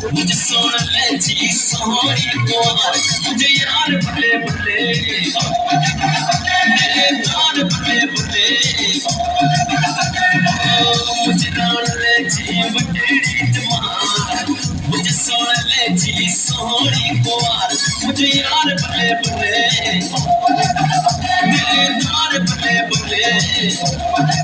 मुझे सोना ले जी सोहरी कुंवर मुझे यार बल्ले बल्ले मेरे यार बल्ले बल्ले मुझे नाल ले जी बटेरी जमार मुझे सोना ले जी सोहरी कुंवर मुझे यार बल्ले बल्ले मेरे यार बल्ले बल्ले